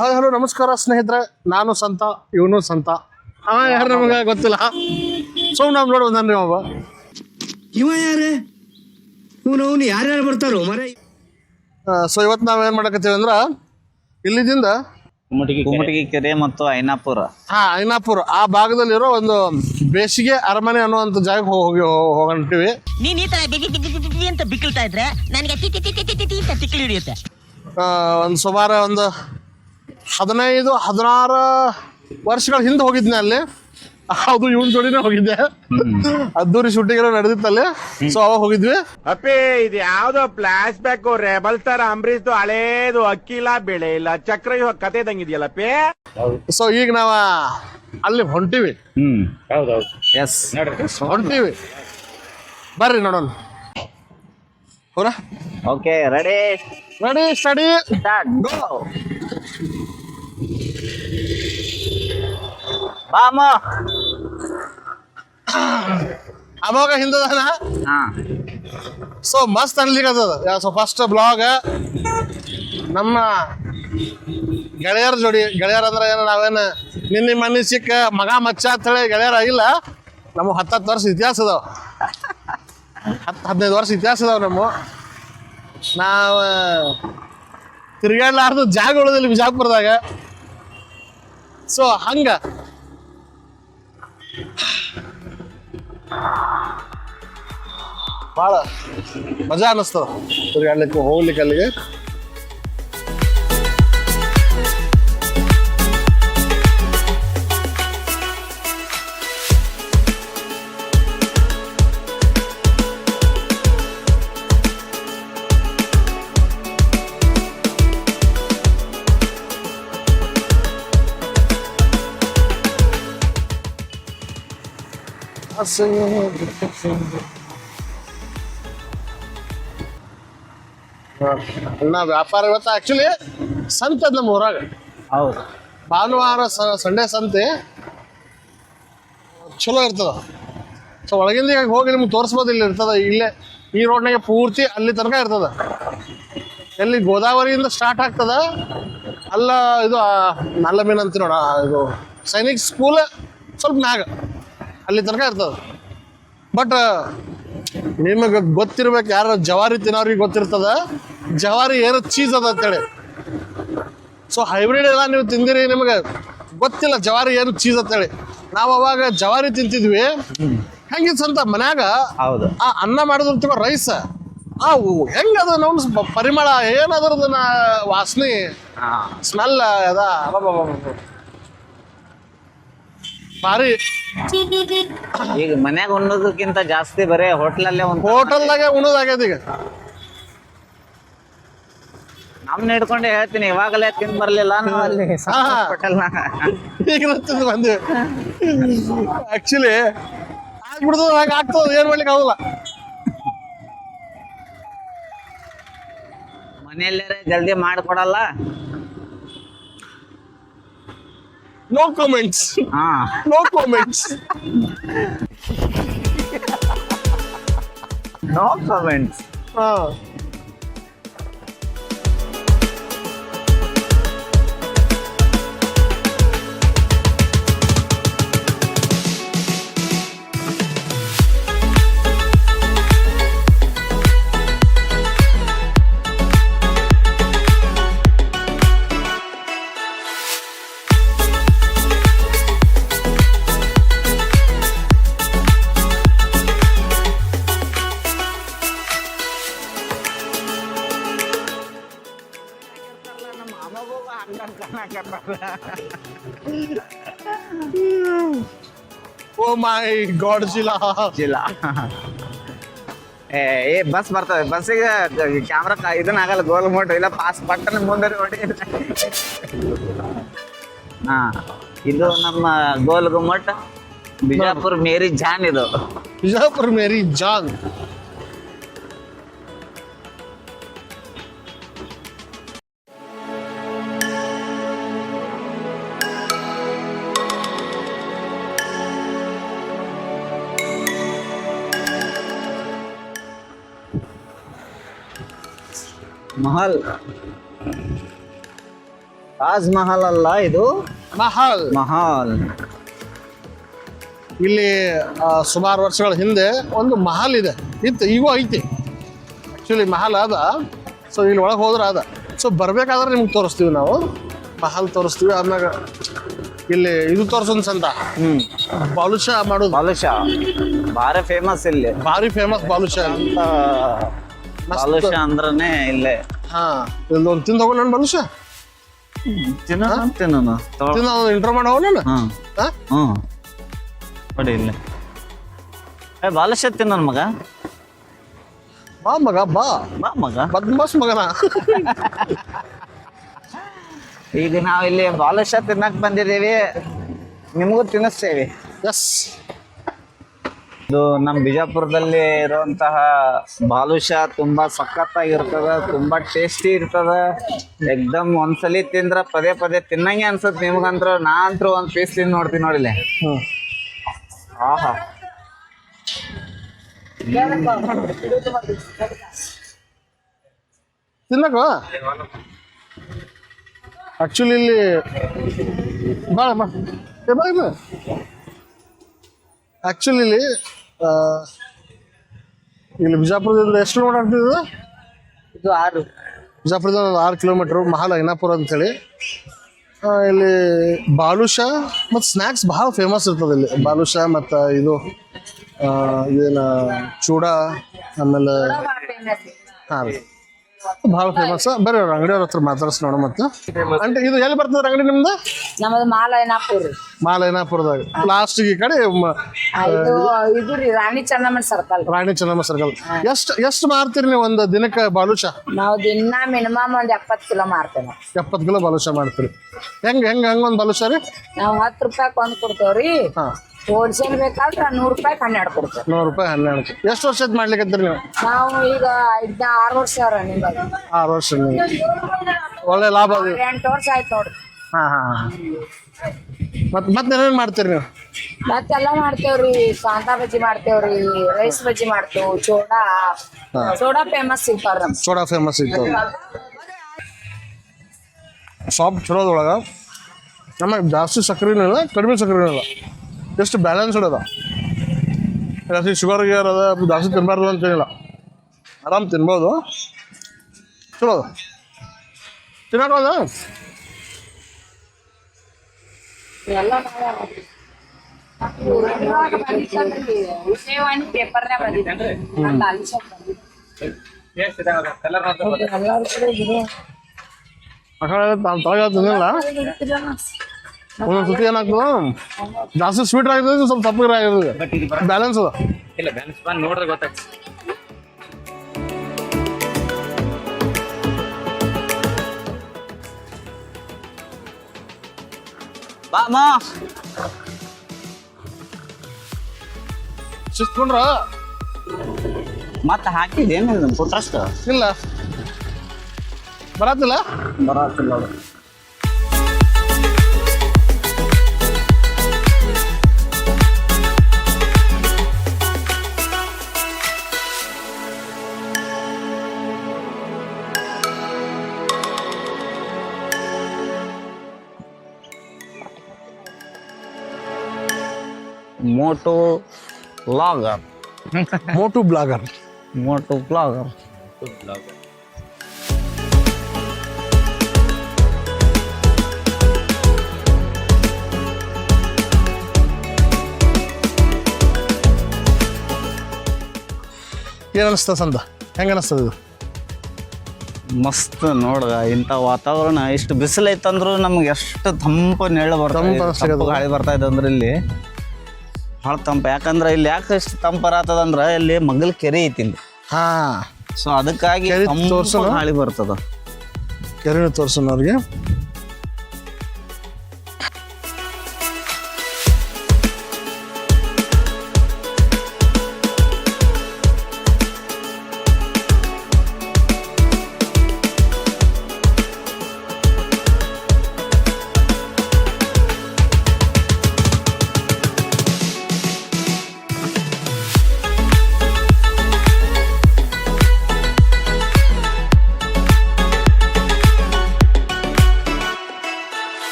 Hi hello ನಮಸ್ಕಾರ ಸ್ನೇಹಿತರೆ, ನಾನು ಸಂತ, ಇವನು ಸಂತ. ಯಾರು ನಮಗೆ ಗೊತ್ತಿಲ್ಲ, ಸುಮ್ಮನೆ ನಾವು ನೋಡಿ ಬಂದನ್ರಿ ಒಬ್ಬ. ಇವ ಯಾರೇ ಇವನು ಯಾರ್ಯಾರು ಬರ್ತಾರೋ ಮರ. ಸೊ ಇವತ್ತು ನಾವೇನು ಮಾಡಕತ್ತೀವಿ ಅಂದ್ರೆ, ಇಲ್ಲಿದಿಂದ ಕುಮಟಗಿ ಕೆರೆ ಮತ್ತು ಐನಾಪುರ ಐನಾಪುರ ಆ ಭಾಗದಲ್ಲಿರೋ ಒಂದು ಬೇಸಿಗೆ ಅರಮನೆ ಅನ್ನುವಂಥ ಜಾಗಕ್ಕೆ ಹೋಗಂತೀವಿ. ನೀನ್ ಈ ತರ ಬಿಗಿ ಅಂತ ಬಿಕ್ಕಳ್ತಾ ಇದ್ರೆ ನನಗೆ ತಿಕ್ಕಿ ಹಿಡಿಯುತ್ತೆ. ಒಂದು ಸುಮಾರು ಒಂದು 15-16 ವರ್ಷಗಳ ಹಿಂದೆ ಹೋಗಿದ್ದೆ ಅಲ್ಲಿ. ಅದು ಇವನ್ ಜೋಡಿನೇ ಹೋಗಿದ್ದೆ. ಅದ್ದೂರಿ ಶೂಟಿಂಗ್ ಎಲ್ಲ ನಡೆದಿತ್ತಲ್ಲಿ. ಸೊ ಅವಾಗ ಹೋಗಿದ್ವಿ. ಅಪ್ಪಿ ಇದು ಯಾವ್ದೋ ಫ್ಲಾಶ್ ಬ್ಯಾಕ್ ರೆಬಲ್ ತರ ಅಂಬರೀಶ್ದು ಹಳೇದು ಅಕ್ಕಿಲ್ಲ ಬೆಳೆ ಇಲ್ಲ ಚಕ್ರ ಕತೆ ಇದಂಗಿದೆಯಲ್ಲಪ್ಪಿ. ಸೊ ಈಗ ನಾವ ಅಲ್ಲಿ ಹೊಂಟಿವಿ. ಎಸ್ ಹೊಂಟಿವಿ, ಬರ್ರಿ ನೋಡೋಣ. ಹೋರ ಓಕೆ ರೆಡಿ ಸ್ಟಡಿ ಗೋ. ಬಾಮ ಅವಾಗ ಹಿಂದದಾನ. ಹಾ ಸೊ ಮಸ್ತ್ ಅನ್ಲಿಕ್ಕದ. ಸೊ ಫಸ್ಟ್ ಬ್ಲಾಗ್ ನಮ್ಮ ಗೆಳೆಯರ ಜೋಡಿ. ಗೆಳೆಯರ ಅಂದ್ರೆ ಏನು, ನಾವೇನು ನಿನ್ನೆ ಮನೆ ಸಿಕ್ಕ ಮಗ ಮಚ್ಚ ಅಂತ ಹೇಳಿ ಗೆಳೆಯರ ಆಗಿಲ್ಲ. ನಮಗೆ 10 ವರ್ಷ ಇತಿಹಾಸ ಅದಾವ, 10-15 ವರ್ಷ ಇತಿಹಾಸ ಅದಾವ. ನಾವು ತಿರ್ಗಾಡ್ಲಾರ್ದು ಜಾಗ ಉಳಿದಿಲ್ಲ ಬಿಜಾಪುರದಾಗ. ಸೊ ಹಂಗ ಭಾಳ ಮಜಾ ಅನ್ನಿಸ್ತದ ತಿರ್ಗಾಡ್ಲಿಕ್ಕೆ ಹೋಗ್ಲಿಕ್ಕೆ ಅಲ್ಲಿಗೆ. ವ್ಯಾಪಾರ ಇವತ್ತು ಆಕ್ಚುಲಿ ಸಂತೆ ಅದ ನಮ್ಮ ಊರಾಗ. ಹೌದು, ಭಾನುವಾರ ಸಂಡೇ ಸಂತೆ ಚಲೋ ಇರ್ತದ. ಸೊ ಒಳಗಿಂದ ಈಗ ಹೋಗಿ ನಿಮ್ಗೆ ತೋರಿಸ್ಬೋದು. ಇಲ್ಲಿ ಇರ್ತದ, ಇಲ್ಲೇ ಈ ರೋಡ್ನಾಗೆ ಪೂರ್ತಿ ಅಲ್ಲಿ ತನಕ ಇರ್ತದ. ಎಲ್ಲಿ ಗೋದಾವರಿಯಿಂದ ಸ್ಟಾರ್ಟ್ ಆಗ್ತದ ಅಲ್ಲ, ಇದು ನಲ್ಲ ಮೀನು ಅಂತೀವಿ ನೋಡ, ಇದು ಸೈನಿಕ್ ಸ್ಕೂಲ್ ಸ್ವಲ್ಪ ಮ್ಯಾಗ ಅಲ್ಲಿ ತನಕ ಇರ್ತದ. ಬಟ್ ನಿಮಗೆ ಗೊತ್ತಿರ್ಬೇಕು, ಯಾರು ಜವಾರಿ ತಿನ್ನೋರಿಗೆ ಗೊತ್ತಿರ್ತದ ಜವಾರಿ ಏನು ಚೀಸ್ ಅದ ಅಂತೇಳಿ. ಸೊ ಹೈಬ್ರಿಡ್ ಎಲ್ಲ ನೀವು ತಿಂದಿರಿ, ನಿಮಗೆ ಗೊತ್ತಿಲ್ಲ ಜವಾರಿ ಏನು ಚೀಸ್ ಅಂತೇಳಿ. ನಾವು ಅವಾಗ ಜವಾರಿ ತಿಂತಿದ್ವಿ. ಹೆಂಗಿತ್ತು ಅಂತ ಮನ್ಯಾಗ ಹೌದು. ಆ ಅನ್ನ ಮಾಡಿದ್ರು ರೈಸ್ ಹೆಂಗದ ನಮ್ಮ ಪರಿಮಳ ಏನದ್ರದ್ದು ವಾಸನೆ ಸ್ಮೆಲ್ ಅದ ಭಾರಿ. ಈಗ ಮನ್ಯಾಗ ಉಣ್ಣೋದಕ್ಕಿಂತ ಜಾಸ್ತಿ ಬರೇ ಹೋಟ್ಲಲ್ಲೇ ಹೋಟೆಲ್ದಾಗೆ ಉಣ್ಣೋದಾಗ್ಯದ ಈಗ. ನಮ್ನ ಹಿಡ್ಕೊಂಡೆ ಹೇಳ್ತೀನಿ, ಇವಾಗಲೇ ತಿಂದ್ ಬರ್ಲಿಲ್ಲ ನಾವು ಅಲ್ಲಿ ಹೋಟೆಲ್ನಾಗ. ಈಗ ತಿಂದು ಬಂದ್ವಿ. ಆಕ್ಚುಲಿ ಆಗ್ಬಿಡ್ತದ, ಹಾಗೆ ಆಗ್ತದ, ಏನ್ ಮಾಡ್ಲಿಕ್ಕೆ ಆಗೋಲ್ಲ. ಮನೆಯಲ್ಲೇ ಜಲ್ದಿ ಮಾಡ್ಕೊಡಲ್ಲ. ನೋ ಕಾಮೆಂಟ್ಸ್, ಹಾ no comments. No comments. Oh my god, ಚಿಲ ಏ ಬಸ್ ಬರ್ತದೆ, ಬಸ್ಸಿಗೆ ಕ್ಯಾಮ್ರಾ ಇದನ್ನ ಆಗಲ್ಲ, ಗೋಲ್ ಮೋಟು ಇಲ್ಲ, ಪಾಸ್ ಬಟ್ಟನೆ ಮುಂದೆ ಹೊಡಿ. ಹಾ, ಇದು ನಮ್ಮ ಗೋಲ್ ಗುಮ್ಮಟ್, ಬಿಜಾಪುರ ಮೇರಿ ಜಾನ್. ಇದು ಬಿಜಾಪುರ ಮೇರಿ ಜಾನ್. महल ತಾಜ್ ಮಹಲ್ ಅಲ್ಲ ಇದು, ಮಹಲ್. ಮಹಲ್. ಇಲ್ಲಿ ಸುಮಾರು ವರ್ಷಗಳ ಹಿಂದೆ ಒಂದು ಮಹಲ್ ಇದೆ, ಈಗೂ ಐತಿ. ಆ್ಯಕ್ಚುಲಿ ಮಹಲ್ ಅದ. ಸೊ ಇಲ್ಲಿ ಒಳಗೆ ಹೋದ್ರೆ ಅದ. ಸೊ ಬರ್ಬೇಕಾದ್ರೆ ನಿಮ್ಗೆ ತೋರಿಸ್ತೀವಿ ನಾವು, ಮಹಲ್ ತೋರಿಸ್ತೀವಿ. ಆಮ್ಯಾಗ ಇಲ್ಲಿ ಇದು ತೋರ್ಸೊಂದು ಸಂತ, ಬಾಲುಷಾ ಮಾಡೋದು. ಬಾಲುಷಾ ಭಾರಿ ಫೇಮಸ್ ಇಲ್ಲಿ. ಭಾರಿ ಫೇಮಸ್ ಬಾಲುಷಾ. ಬಾಲುಷಾ ಅಂದ್ರನೇ ಇಲ್ಲೇ. ಹಾ, ಇಲ್ಲೊಂದು ತಿಂದು ಹೋಗೋಣ ನಾನು ಬಾಲುಷಾ. ತಿನ್ನೋಣ ಇಂಟ್ರೋ ಮಾಡಿ ಹೋಗೋಣ. ನೋಡಿ ಇಲ್ಲಿ ಬಾಲುಷಾ ತಿನ್ನೋಣ ಮಗ. ಬಾ ಮಗ, ಬಾ ಮಗ, ಬದ್ಮಾಸ್ ಮಗನ. ಈಗ ನಾವಿಲ್ಲಿ ಬಾಲುಷಾ ತಿನ್ನಕ್ ಬಂದಿದ್ದೀವಿ, ನಿಮಗೂ ತಿನ್ನಿಸ್ತೇವೆ. ಎಸ್, ಇದು ನಮ್ಮ ಬಿಜಾಪುರದಲ್ಲಿ ಇರುವಂತಹ ಬಾಲುಷಾ ತುಂಬಾ ಸಖತ್ತಾಗಿರ್ತದ, ತುಂಬಾ ಟೇಸ್ಟಿ ಇರ್ತದ. ಎಕ್ದಮ್ ಒಂದ್ಸಲಿ ತಿಂದ್ರ ಪದೇ ಪದೇ ತಿನ್ನಂಗೆ ಅನ್ಸತ್ ನಿಮ್ಗಂತ್ರ. ನಾ ಅಂತೂ ಒಂದ್ ಪೀಸ್ ತಿಂದು ನೋಡ್ತೀನಿ ನೋಡಿಲೆ. ಆಹಾ, ತಿನ್ನಕ ಆಕ್ಚುಲಿ ಇಲ್ಲಿ ಭಾಳ ಆಕ್ಚುಲಿ ಇಲ್ಲಿ ಬಿಜಾಪುರದಿಂದ ಎಷ್ಟು ಕಿಲೋಮೀಟರ್ ಆಗ್ತಿದ್ದು? ಇದು 6. ಬಿಜಾಪುರದಿಂದ 6 ಕಿಲೋಮೀಟ್ರು, ಮಹಲ್ ಐನಾಪುರ ಅಂತೇಳಿ. ಇಲ್ಲಿ ಬಾಲುಷಾ ಮತ್ತು ಸ್ನ್ಯಾಕ್ಸ್ ಭಾಳ ಫೇಮಸ್ ಇರ್ತದೆ ಇಲ್ಲಿ. ಬಾಲುಷಾ ಮತ್ತು ಇದು ಇದೇನು ಚೂಡ, ಆಮೇಲೆ ಹಾಂ ರೀ ಭಾಳ ಫೇಮಸ್. ಬರ್ರಿ ಅವ್ರ ಅಂಗಡಿಯವ್ರ ಹತ್ರ ಮಾತಾಡ್ಸಿ ನೋಡ. ಮತ್ತೆ అంటే ಇದು ಎಲ್ಲಿ ಬರ್ತದೆ ಅಂಗಡಿ ನಿಮ್ದು? ನಮ್ಮದು ಮಾಲೈನಾಪುರ. ಮಾಲೈನಾಪುರದಾಗ ಲಾಸ್ಟಿಗೆ ಈ ಕಡೆ ಇದು ರೀ ರಾಣಿ ಚೆನ್ನಮ್ಮ ಸರ್ಕಲ್. ರಾಣಿ ಚೆನ್ನಮ್ಮ ಸರ್ಕಲ್. ಎಷ್ಟು ಮಾರ್ತೀರಿ ನೀವು ಒಂದು ದಿನಕ್ಕೆ ಬಾಲುಷಾ? ನಾವು ದಿನ ಮಿನಿಮಮ್ ಒಂದ್ 70 ಕಿಲೋ ಮಾರ್ತೇವೆ. 70 ಕಿಲೋ ಬಾಲುಷಾ ಮಾಡ್ತೀರಿ. ಹೆಂಗ್ ಒಂದು ಬಾಲುಷಾ ರೀ? ನಾವು 10 ರೂಪಾಯಿ ಒಂದ್ ಕೊಡ್ತೇವ್ರಿ. ಹಾಂ, ಹೋಲ್ಸೇಲ್ ಬೇಕಾದ್ರೆ 100 ರೂಪಾಯಿ 12 ಕೊಡ್ತೇವೆ. 100 ರೂಪಾಯಿ 12. ಎಷ್ಟು ವರ್ಷ ಮಾಡ್ಲಿಕ್ಕತ್ತೀರಿ ನೀವು? ನಾವು ಈಗ 6 ವರ್ಷ ರನ್ನಿಂಗ್. 6 ವರ್ಷ. ಒಳ್ಳೆ ಲಾಭ ಅದು. 8 ವರ್ಷ ಆಯ್ತು ನೋಡ್ರಿ. ಹಾಂ. ಮತ್ತೆ ಏನೇನು ಮಾಡ್ತೀರಿ ನೀವು? ಮತ್ತೆಲ್ಲ ಮಾಡ್ತೇವ್ರಿ. ಕಾಂತಾ ಬಜ್ಜಿ ಮಾಡ್ತೇವ್ರಿ, ರೈಸ್ ಬಜ್ಜಿ ಮಾಡ್ತೇವ್, ಸೋಡಾ ಫೇಮಸ್ ಸಿಗ್ತಾವ್ರಿ. ನಮ್ ಸೋಡಾ ಫೇಮಸ್ ಇತ್ತು. ಶಾಪ್ ಚಲೋದೊಳಗೆ ನಮಗೆ ಜಾಸ್ತಿ ಸಕ್ಕರೆನೂ ಇಲ್ಲ, ಕಡಿಮೆ ಸಕ್ಕರೆನೂ ಇಲ್ಲ, ಎಷ್ಟು ಬ್ಯಾಲೆನ್ಸ್ಡ್ ಅದ. ಜಾಸ್ತಿ ಶುಗರ್ ಗೇರ್ ಅದ, ಜಾಸ್ತಿ ತಿನ್ನಬಾರ್ದು ಅಂತೇನಿಲ್ಲ, ಆರಾಮ್ ತಿನ್ಬೋದು. ಚಲೋ ಅದ ತಿನ್ನೋದ. ಎಲ್ಲ ವಿಜಯವಾಣಿ ಪೇಪರ್ನೇ ಬಂದಿದ್ರಿ. ತಳಗ ತಿನ್ನಿಲ್ಲ. ಒಂದೊಂದು ಸತಿ ಏನಾಗ್ತದ, ಜಾಸ್ತಿ ಸ್ವೀಟ್ ಆಗಿರ್ತದೆ, ಸ್ವಲ್ಪ ತಪ್ಪಗಿರ ಆಗಿರ್ತದೆ. ಬ್ಯಾಲೆನ್ಸ್ ಅದ. ನೋಡ್ರೆ ಗೊತ್ತಾಗ್ತದೆ. ಬಾಮಾ ಸಿಕ್ಕೊಂಡ್ರ ಮತ್ತೆ ಹಾಕಿದೇನು ಪುಟ್ರಷ್ಟ ಇಲ್ಲ ಬರತ್ತಿಲ್ಲ. ಬರತ್ತಿಲ್ಲ. Moto blogger. Moto blogger. Moto blogger. ಏನು ಅನಿಸ್ತದ ಸಂತ? ಹೆಂಗೆ ಅನಿಸ್ತದ ಇದು? ಮಸ್ತ್ ನೋಡ್ದ. ಇಂಥ ವಾತಾವರಣ ಇಷ್ಟು ಬಿಸಿಲು ಐತಂದ್ರು ನಮ್ಗೆ ಎಷ್ಟು ತಂಪು ನೆರಳು ಗಾಳಿ ಬರ್ತಾ ಇದೆ ಅಂದ್ರೆ ಇಲ್ಲಿ ಭಾಳ ತಂಪ. ಯಾಕಂದ್ರೆ ಇಲ್ಲಿ ಯಾಕೆ ಇಷ್ಟು ತಂಪರಾತದಂದ್ರೆ ಇಲ್ಲಿ ಮಗಲ್ ಕೆರೆ ಐತಿ ಇಲ್ಲಿ. ಹಾ, ಸೊ ಅದಕ್ಕಾಗಿ ಗಾಳಿ ಬರ್ತದ. ಕೆರೆ ತೋರ್ಸೋಣ ಅವ್ರಿಗೆ.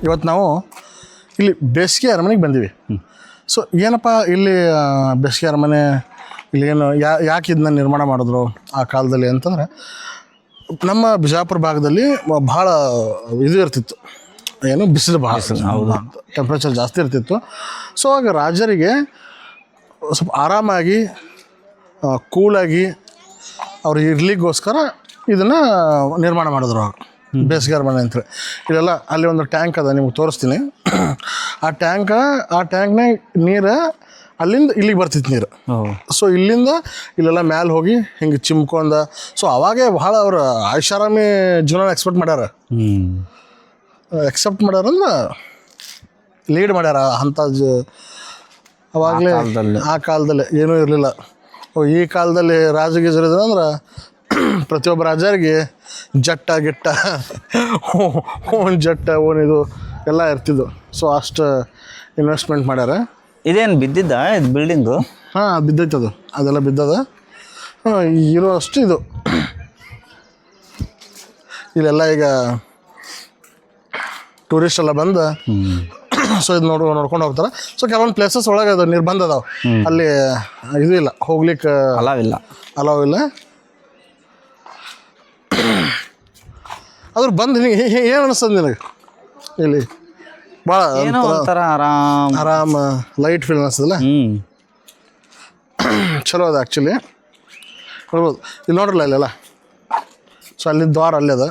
ಇವತ್ತು ನಾವು ಇಲ್ಲಿ ಬೇಸಿಗೆ ಅರಮನೆಗೆ ಬಂದೀವಿ. ಸೊ ಏನಪ್ಪ ಇಲ್ಲಿ ಬೇಸಿಗೆ ಅರಮನೆ ಇಲ್ಲಿ ಏನು ಯಾಕೆ ಇದನ್ನ ನಿರ್ಮಾಣ ಮಾಡಿದ್ರು ಆ ಕಾಲದಲ್ಲಿ ಅಂತಂದರೆ, ನಮ್ಮ ಬಿಜಾಪುರ ಭಾಗದಲ್ಲಿ ಭಾಳ ಇದು ಇರ್ತಿತ್ತು, ಏನು ಬಿಸಿಲು ಭಾಳ, ಟೆಂಪ್ರೇಚರ್ ಜಾಸ್ತಿ ಇರ್ತಿತ್ತು. ಸೊ ಆಗ ರಾಜರಿಗೆ ಸ್ವಲ್ಪ ಆರಾಮಾಗಿ ಕೂಲಾಗಿ ಅವ್ರು ಇರ್ಲಿಕ್ಕೋಸ್ಕರ ಇದನ್ನು ನಿರ್ಮಾಣ ಮಾಡಿದ್ರು ಅವಾಗ, ಬೇಸಿಗೆ ಅರಮನೆ ಅಂತೇಳಿ. ಇಲ್ಲೆಲ್ಲ ಅಲ್ಲಿ ಒಂದು ಟ್ಯಾಂಕ್ ಅದ, ನಿಮ್ಗೆ ತೋರಿಸ್ತೀನಿ. ಆ ಟ್ಯಾಂಕ್ನಾಗ ನೀರು ಅಲ್ಲಿಂದ ಇಲ್ಲಿಗೆ ಬರ್ತಿತ್ತು ನೀರು. ಸೊ ಇಲ್ಲಿಂದ ಇಲ್ಲೆಲ್ಲ ಮ್ಯಾಲೆ ಹೋಗಿ ಹಿಂಗೆ ಚಿಮ್ಕೊಂಡ. ಸೊ ಅವಾಗೇ ಭಾಳ ಅವ್ರು ಐಷಾರಾಮಿ ಜೀವನ ಎಕ್ಸೆಪ್ಟ್ ಮಾಡ್ಯಾರಂದ್ರೆ ಲೀಡ್ ಮಾಡ್ಯಾರ ಅಂಥ ಅವಾಗಲೇ. ಆ ಕಾಲದಲ್ಲಿ ಏನೂ ಇರಲಿಲ್ಲ. ಈ ಕಾಲದಲ್ಲಿ ರಾಜಗೀಜರಿದ್ರೆ ಅಂದ್ರೆ ಪ್ರತಿಯೊಬ್ಬ ರಾಜರಿಗೆ ಜಟ್ಟ ಗಿಟ್ಟ ಓನ್ ಜಟ್ಟ ಓನ್ ಇದು ಎಲ್ಲ ಇರ್ತಿದ್ದು. ಸೊ ಅಷ್ಟು ಇನ್ವೆಸ್ಟ್ಮೆಂಟ್ ಮಾಡ್ಯಾರ. ಇದೇನು ಬಿದ್ದಿದ್ದ ಇದು ಬಿಲ್ಡಿಂಗು? ಹಾಂ, ಬಿದ್ದೈತೆ ಅದು, ಅದೆಲ್ಲ ಬಿದ್ದದ. ಇರೋ ಅಷ್ಟು ಇದು ಇಲ್ಲೆಲ್ಲ ಈಗ ಟೂರಿಸ್ಟ್ ಎಲ್ಲ ಬಂದು ಸೊ ಇದು ನೋಡ್ಕೊಂಡು ಹೋಗ್ತಾರೆ. ಸೊ ಕೆಲವೊಂದು ಪ್ಲೇಸಸ್ ಒಳಗೆ ಅದು ನಿರ್ಬಂಧ ಅದಾವೆ, ಅಲ್ಲಿ ಇದು ಇಲ್ಲ, ಹೋಗ್ಲಿಕ್ಕೆ ಅಲಾವ್ ಇಲ್ಲ. ಅದ್ರ ಬಂದು ನಿನಗೆ ಏನು ಅನಿಸ್ತದೆ ನಿನಗೆ ಇಲ್ಲಿ? ಭಾಳ ಒಂಥರ ಆರಾಮ ಲೈಟ್ ಫೀಲ್ ಅನಿಸ್ತದಲ್ಲ, ಚಲೋ ಅದ ಆ್ಯಕ್ಚುಲಿ. ನೋಡ್ಬೋದು ಇಲ್ಲಿ ನೋಡ್ರಲ್ಲ ಇಲ್ಲೆಲ್ಲ. ಸೊ ಅಲ್ಲಿ ದ್ವಾರ ಅಲ್ಲೇ ಅದ.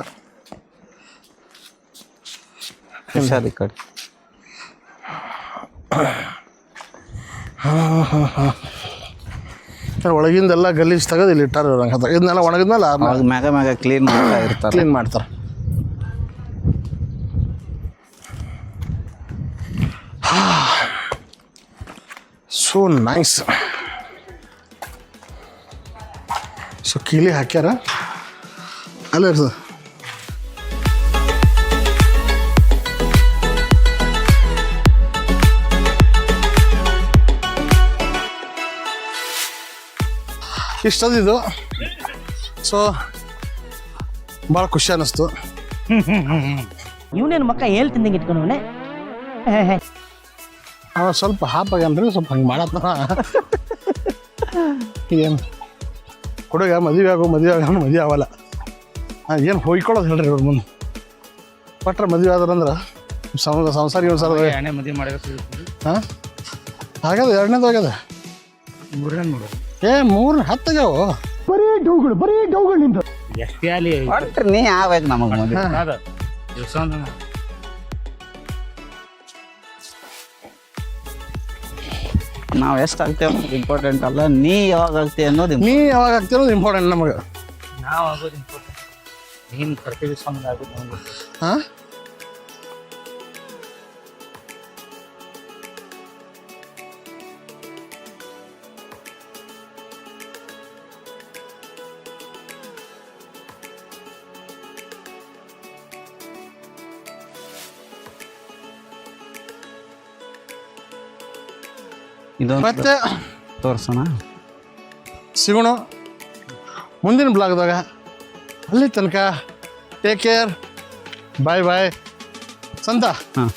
ಹುಷಾರಿ ಕಡೆ ಒಳಗಿಂದೆಲ್ಲ ಗಲೀಜು ತೆಗೆದು ಇಲ್ಲಿ ಇಟ್ಟಾರ. ಇದನ್ನೆಲ್ಲ ಒಣಗಿದ್ಮೇಲೆ ಮ್ಯಾಗ ಕ್ಲೀನ್ ಮಾಡ್ತಾರೆ. So nice. ಸೊ ಕೀಲಿ ಹಾಕ್ಯಾರ ಅಲ್ಲೇ ಇರ್ತದೆ. ಇಷ್ಟದಿದು. ಸೊ ಭಾಳ ಖುಷಿ ಅನ್ನಿಸ್ತು. ಇವನೇನು ಮಕ್ಕ ಹೇಳ್ತಿದ್ದಂಗೆ ಇಟ್ಕೊಂಡವನೆ. ಅವ ಸ್ವಲ್ಪ ಹಾಪಾಗ್ಯಾನ್ರಿ, ಸ್ವಲ್ಪ ಹಂಗೆ ಮಾಡತ್ತ. ಏನು ಹುಡುಗ ಮದುವೆ ಮದುವೆ ಆಗಲ್ಲ. ಏನು ಹೋಯ್ಕೊಳ್ಳೋದು ಹೇಳ್ರಿ ಇವ್ರ ಮುಂದೆ. ಪಟ್ರ ಮದುವೆ ಆದ್ರಂದ್ರೆ ಸಂಸಾರ ಮದುವೆ ಮಾಡಿ ಹಾಂ ಆಗ್ಯದ. ಎರಡನೇದು ಆಗ್ಯದ. ಮೂರನೇ 10 ಆಗ್ಯಾವ. ಬರೀ ಡೌಗಳು ನಿಂತು. ನೀ ಯಾವಾಗ ನಮಗೆ ಮದುವೆ ನಾವು ಎಷ್ಟು ಆಗ್ತೇವೆ ಅನ್ನೋದು ಇಂಪಾರ್ಟೆಂಟ್ ಅಲ್ಲ, ನೀ ಯಾವಾಗ ಆಗ್ತೀವಿ ಅನ್ನೋದು ಇಂಪಾರ್ಟೆಂಟ್ ನಮಗೆ. ನಾವು ಆಗೋದು ಇಂಪಾರ್ಟೆಂಟ್. ನೀನು ಕರ್ತವ್ಯ ಸಂಬಂಧ ಆಗೋದು ನಮ್ಗೆ. ಹಾಂ, ಮತ್ತೆ ತೋರ್ಸೋಣ, ಸಿಗೋಣ ಮುಂದಿನ ಬ್ಲಾಗ್ದಾಗ. ಅಲ್ಲಿ ತನಕ ಟೇಕ್ ಕೇರ್. ಬಾಯ್ ಸಂತ. ಹಾಂ,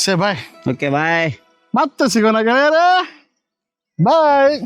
ಸೇ ಬಾಯ್. Okay bye. ಮತ್ತೆ ಸಿಗೋಣ ಗೆಳೆಯರೇ. ಬಾಯ್.